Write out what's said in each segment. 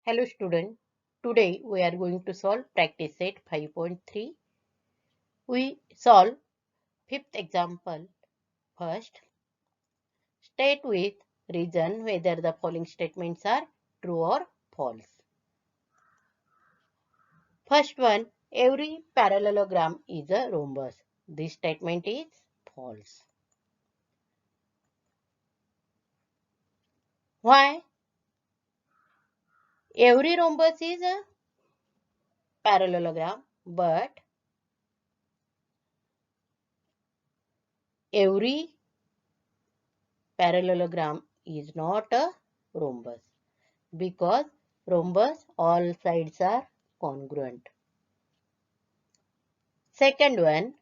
Hello student, today we are going to solve practice set 5.3. We solve fifth example first. State with reason whether the following statements are true or false. First one, every parallelogram is a rhombus. This statement is false. Why? Every rhombus is a parallelogram, but every parallelogram is not a rhombus because rhombus all sides are congruent. Second one,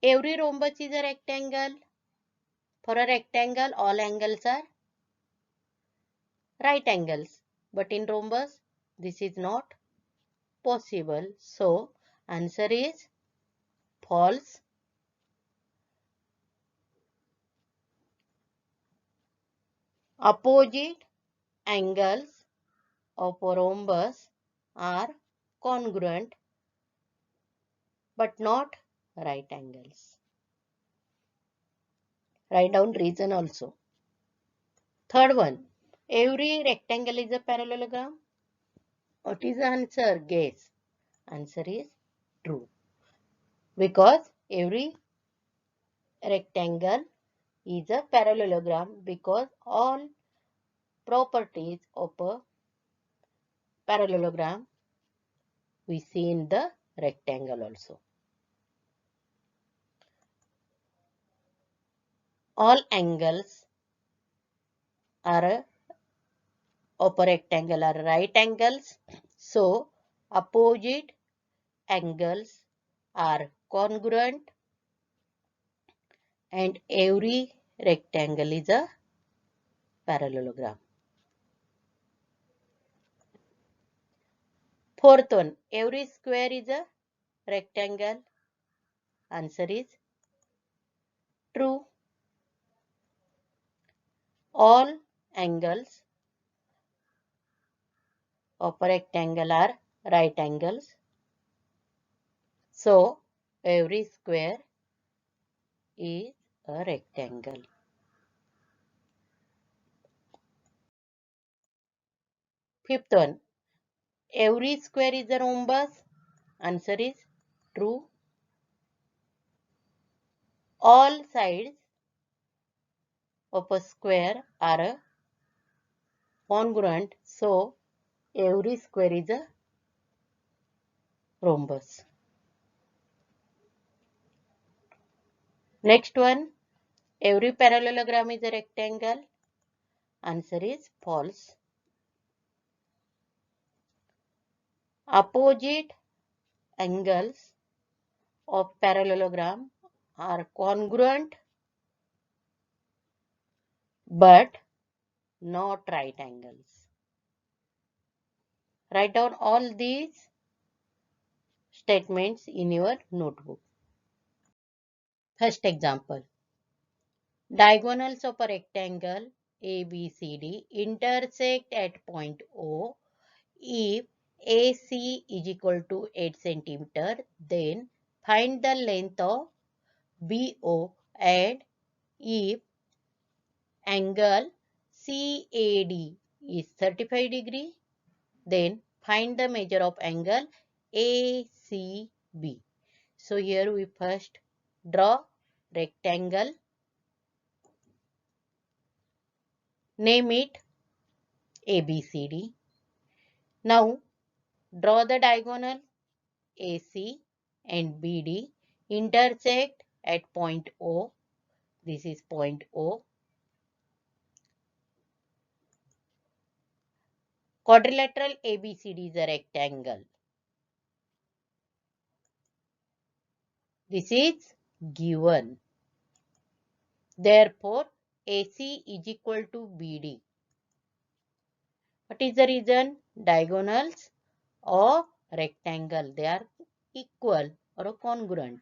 every rhombus is a rectangle. For a rectangle, all angles are right angles. But in rhombus, this is not possible. So, answer is false. Opposite angles of a rhombus are congruent but not right angles. Write down reason also. Third one, every rectangle is a parallelogram. What is the answer? Guess. Answer is true. Because every rectangle is a parallelogram because all properties of a parallelogram we see in the rectangle also. All angles are of a rectangle are right angles. So opposite angles are congruent and every rectangle is a parallelogram. Fourth one, every square is a rectangle. Answer is true. All angles of a rectangle are right angles. So, every square is a rectangle. Fifth one, every square is a rhombus. Answer is true. All sides of a square are congruent. So, every square is a rhombus. Next one, every parallelogram is a rectangle. Answer is false. Opposite angles of parallelogram are congruent but not right angles. Write down all these statements in your notebook. First example. Diagonals of a rectangle ABCD intersect at point O. If AC is equal to 8 cm, then find the length of BO, and if angle CAD is 35 degree, then find the measure of angle ACB. So here we first draw rectangle, name it ABCD. Now draw the diagonal AC and BD intersect at point O. This is point O. Quadrilateral ABCD is a rectangle. This is given. Therefore, AC is equal to BD. What is the reason? Diagonals of rectangle, they are equal or congruent.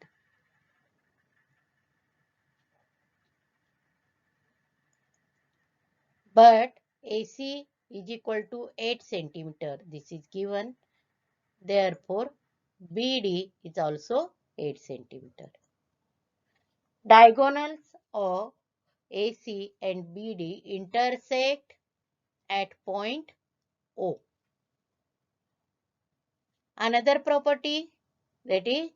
But AC is equal to 8 centimeter. This is given. Therefore, BD is also 8 centimeter. Diagonals of AC and BD intersect at point O. Another property, that is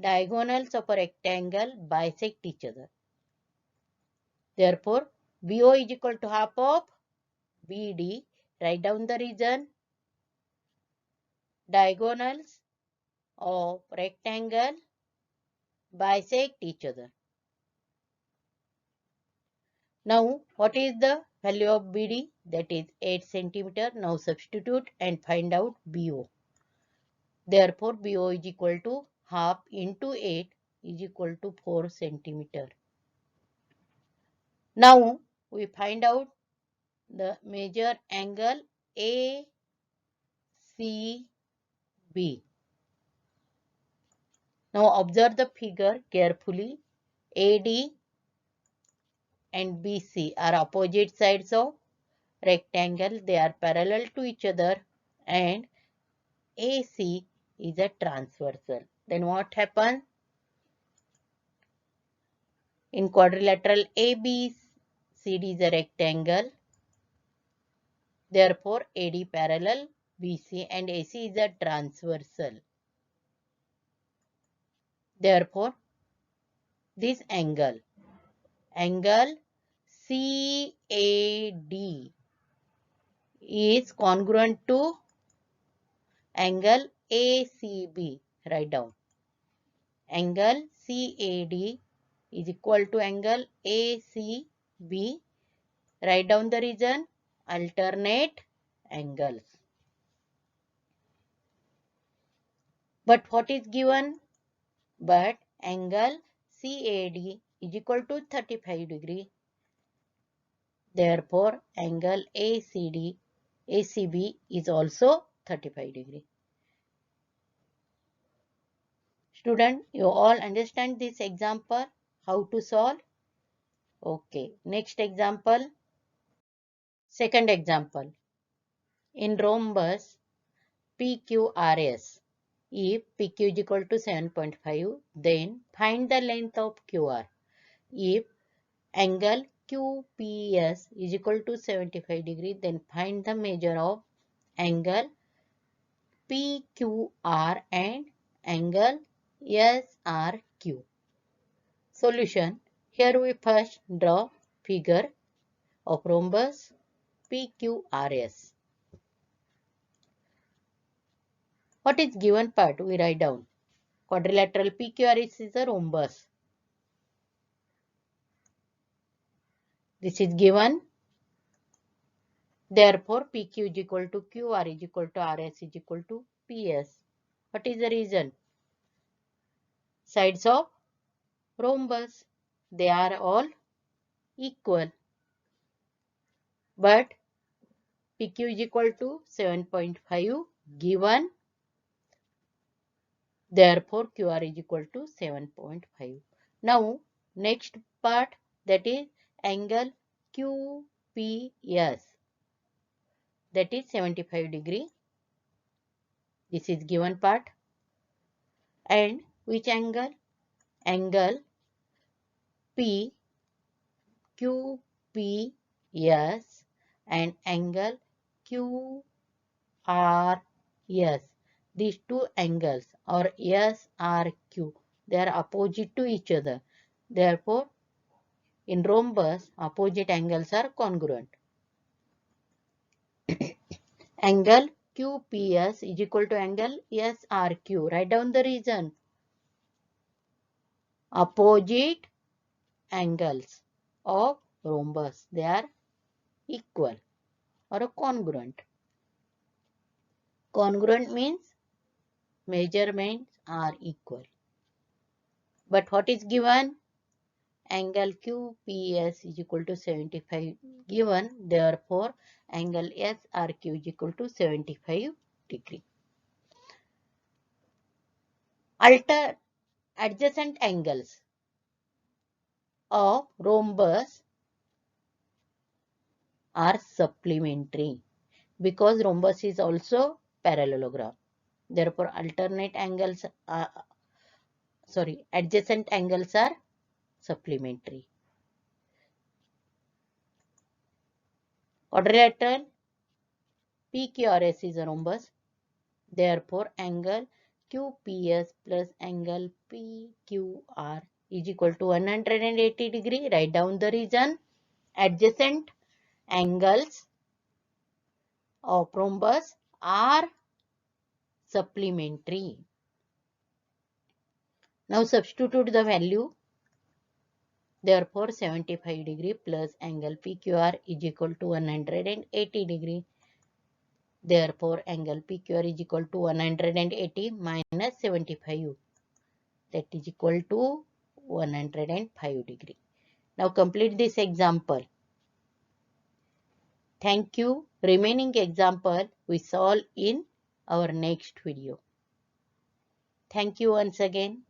diagonals of a rectangle bisect each other. Therefore, BO is equal to half of BD. Write down the reason. Diagonals of rectangle bisect each other. Now, what is the value of BD? That is 8 centimeter. Now substitute and find out BO. Therefore, BO is equal to half into 8 is equal to 4 centimeter. Now, we find out the measure angle ACB. Now, observe the figure carefully. AD and BC are opposite sides of rectangle. They are parallel to each other, and AC is a transversal. Then what happens? In quadrilateral ABCD is a rectangle. Therefore, AD parallel BC and AC is a transversal. Therefore, this angle CAD is congruent to angle ACB. Write down. Angle CAD is equal to angle ACB. Write down the reason. Alternate angles. But what is given? But angle CAD is equal to 35 degree. Therefore, angle ACB is also 35 degree. Student, you all understand this example? How to solve? Okay. Next example. Second example. In rhombus PQRS, if PQ is equal to 7.5, then find the length of QR. If angle QPS is equal to 75 degree, then find the measure of angle PQR and angle SRQ. Solution. Here we first draw figure of rhombus PQRS. What is given part? We write down. Quadrilateral PQRS is a rhombus. This is given. Therefore, PQ is equal to QR is equal to RS is equal to PS. What is the reason? Sides of rhombus, they are all equal. But PQ is equal to 7.5 given. Therefore, QR is equal to 7.5. Now, next part, that is angle QPS. That is 75 degree. This is given part. And which angle? Angle PQPS and angle QRS. These two angles or SRQ, they are opposite to each other. Therefore, in rhombus, opposite angles are congruent. Angle QPS is equal to angle SRQ. Write down the reason. Opposite angles of rhombus, they are equal or congruent. Congruent means measurements are equal. But what is given? Angle QPS is equal to 75 given. Therefore, angle SRQ is equal to 75 degree. Adjacent angles of rhombus are supplementary. because rhombus is also parallelogram. Therefore, adjacent angles are supplementary. Quadrilateral PQRS is a rhombus. Therefore, angle QPS plus angle PQR is equal to 180 degree. Write down the reason. Adjacent angles of rhombus are supplementary. Now substitute the value. Therefore, 75 degree plus angle PQR is equal to 180 degree. Therefore, angle PQR is equal to 180 minus 75. That is equal to 105 degree. Now complete this example. Thank you. Remaining example we solve in our next video. Thank you once again.